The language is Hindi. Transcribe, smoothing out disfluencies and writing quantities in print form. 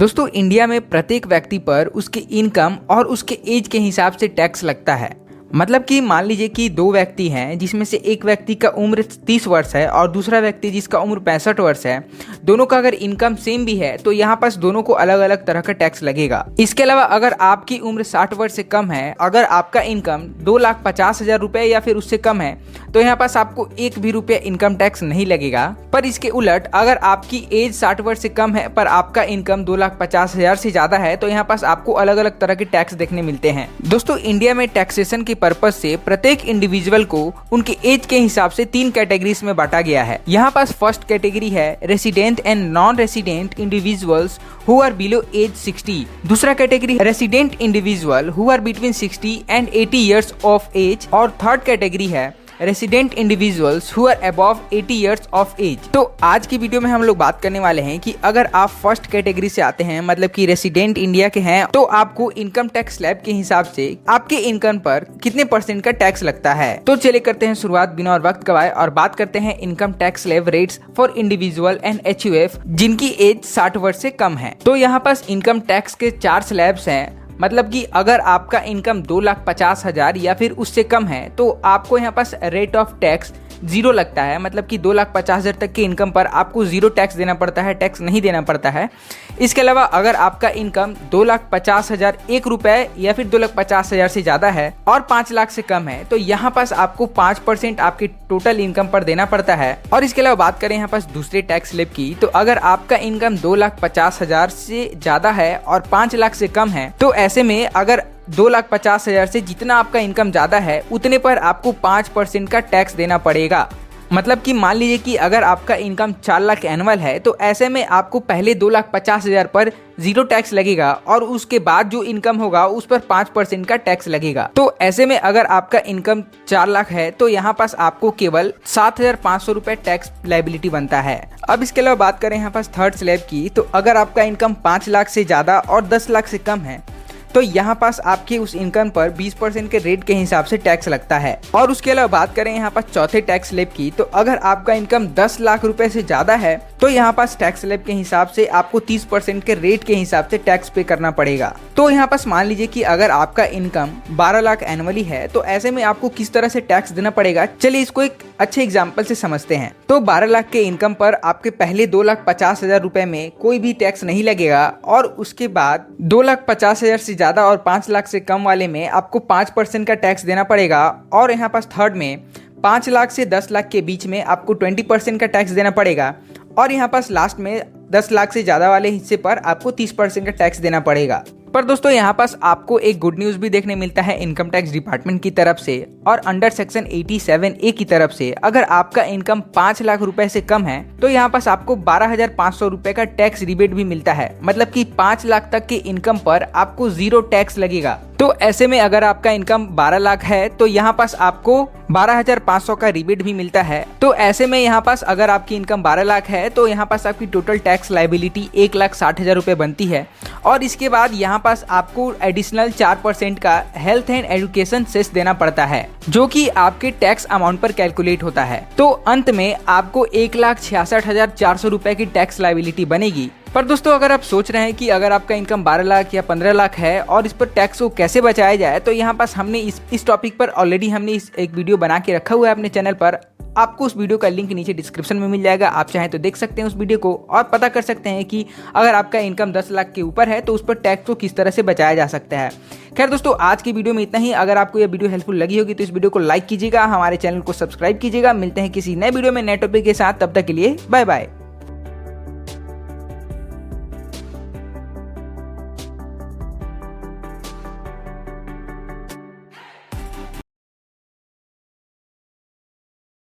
दोस्तों इंडिया में प्रत्येक व्यक्ति पर उसके इनकम और उसके एज के हिसाब से टैक्स लगता है। मतलब कि मान लीजिए कि दो व्यक्ति हैं जिसमें से एक व्यक्ति का उम्र 30 वर्ष है और दूसरा व्यक्ति जिसका उम्र 65 वर्ष है। दोनों का अगर इनकम सेम भी है तो यहाँ पास दोनों को अलग अलग तरह का टैक्स लगेगा। इसके अलावा अगर आपकी उम्र 60 वर्ष से कम है, अगर आपका इनकम 2,50,000 रुपए या फिर उससे कम है तो यहाँ पास आपको एक भी रुपया इनकम टैक्स नहीं लगेगा। पर इसके उलट अगर आपकी एज 60 वर्ष से कम है पर आपका इनकम 2,50,000 से ज्यादा है तो यहाँ पास आपको अलग अलग तरह के टैक्स देखने मिलते हैं। दोस्तों इंडिया में टैक्सेशन के पर्पज से प्रत्येक इंडिविजुअल को उनके एज के हिसाब से 3 कैटेगरीज में बांटा गया है। यहाँ पास फर्स्ट कैटेगरी है resident and non resident individuals who are below age 60। दूसरा कैटेगरी है resident individual who are between 60 and 80 years of age. और थर्ड कैटेगरी है resident individuals who are above 80 years of age. तो आज की वीडियो में हम लोग बात करने वाले हैं कि अगर आप फर्स्ट कैटेगरी से आते हैं, मतलब कि रेसिडेंट इंडिया के हैं, तो आपको इनकम टैक्स स्लैब के हिसाब से आपके इनकम पर कितने % का टैक्स लगता है। तो चलिए करते हैं शुरुआत बिना और वक्त गवाए और बात करते हैं income tax slab rates for individual and HUF जिनकी एज 60 वर्ष से कम है। तो यहाँ पास इनकम टैक्स के 4 स्लैब्स हैं। मतलब कि अगर आपका इनकम 2,50,000 या फिर उससे कम है तो आपको यहाँ पास रेट ऑफ टैक्स 0 लगता है। मतलब कि 2,50,000 तक के इनकम पर आपको 0 टैक्स देना पड़ता है, टैक्स नहीं देना पड़ता है। इसके अलावा अगर आपका इनकम 2,50,000 1 रुपए या फिर 2,50,000 से ज़्यादा है और 5 लाख से कम है तो यहाँ पास आपको 5% आपके टोटल इनकम पर देना पड़ता है। और इसके अलावा बात करें यहाँ पास दूसरे टैक्स स्लैब की, तो अगर आपका इनकम 2,50,000 से ज़्यादा है और 5 लाख से कम है तो ऐसे में अगर 2,50,000 से जितना आपका इनकम ज्यादा है उतने पर आपको 5% का टैक्स देना पड़ेगा। मतलब कि मान लीजिए कि अगर आपका इनकम 4 लाख एनुअल है तो ऐसे में आपको पहले 2,50,000 पर 0 टैक्स लगेगा और उसके बाद जो इनकम होगा उस पर 5% का टैक्स लगेगा। तो ऐसे में अगर आपका इनकम 4 लाख है तो यहाँ पास आपको केवल 7,500 रुपए टैक्स लायबिलिटी बनता है। अब इसके अलावा बात करें यहाँ पास थर्ड स्लैब की, तो अगर आपका इनकम 5 लाख से ज्यादा और 10 लाख से कम है तो यहाँ पास आपके उस इनकम पर 20% के रेट के हिसाब से टैक्स लगता है। और उसके अलावा बात करें यहाँ पास चौथे टैक्स स्लैब की, तो अगर आपका इनकम 10 लाख रुपए से ज्यादा है तो यहाँ पास टैक्स स्लैब के हिसाब से आपको 30% के रेट के हिसाब से टैक्स पे करना पड़ेगा। तो यहाँ पास मान लीजिए कि अगर आपका इनकम 12 लाख एनुअली है तो ऐसे में आपको किस तरह से टैक्स देना पड़ेगा, चलिए इसको एक अच्छे एग्जाम्पल से समझते हैं। तो 12 लाख के इनकम पर आपके पहले 2,50,000 रुपए में कोई भी टैक्स नहीं लगेगा और उसके बाद 2,50,000 से ज्यादा और 5 लाख से कम वाले में आपको 5% का टैक्स देना पड़ेगा। और यहाँ पास थर्ड में 5 लाख से 10 लाख के बीच में आपको 20% का टैक्स देना पड़ेगा। और यहाँ पास लास्ट में 10 लाख से ज्यादा वाले हिस्से पर आपको 30% का टैक्स देना पड़ेगा। पर दोस्तों यहाँ पास आपको एक गुड न्यूज भी देखने मिलता है इनकम टैक्स डिपार्टमेंट की तरफ से और अंडर सेक्शन 87A की तरफ से। अगर आपका इनकम 5 लाख रुपए से कम है तो यहाँ पास आपको 12,500 रुपए का टैक्स रिबेट भी मिलता है। मतलब कि 5 लाख तक के इनकम पर आपको 0 टैक्स लगेगा। तो ऐसे में अगर आपका इनकम 12 लाख है तो यहाँ पास आपको 12,500 का रिबेट भी मिलता है। तो ऐसे में यहाँ पास अगर आपकी इनकम 12 लाख है तो यहाँ पास आपकी टोटल टैक्स लायबिलिटी 1,60,000 रुपए बनती है। और इसके बाद यहाँ पास आपको एडिशनल 4% का हेल्थ एंड एजुकेशन सेस देना पड़ता है जो कि आपके टैक्स अमाउंट पर कैलकुलेट होता है। तो अंत में आपको 1,66,400 रुपए की टैक्स लायबिलिटी बनेगी। पर दोस्तों अगर आप सोच रहे हैं कि अगर आपका इनकम 12 लाख या 15 लाख है और इस पर टैक्स को कैसे बचाया जाए, तो यहाँ पास हमने इस टॉपिक पर ऑलरेडी हमने एक वीडियो बना के रखा हुआ है अपने चैनल पर। आपको उस वीडियो का लिंक नीचे डिस्क्रिप्शन में मिल जाएगा, आप चाहें तो देख सकते हैं उस वीडियो को और पता कर सकते हैं कि अगर आपका इनकम 10 लाख के ऊपर है तो उस पर टैक्स को किस तरह से बचाया जा सकता है। खैर दोस्तों आज की वीडियो में इतना ही। अगर आपको यह वीडियो हेल्पफुल लगी होगी तो इस वीडियो को लाइक कीजिएगा, हमारे चैनल को सब्सक्राइब कीजिएगा। मिलते हैं किसी नए वीडियो में नए टॉपिक के साथ, तब तक के लिए बाय बाय।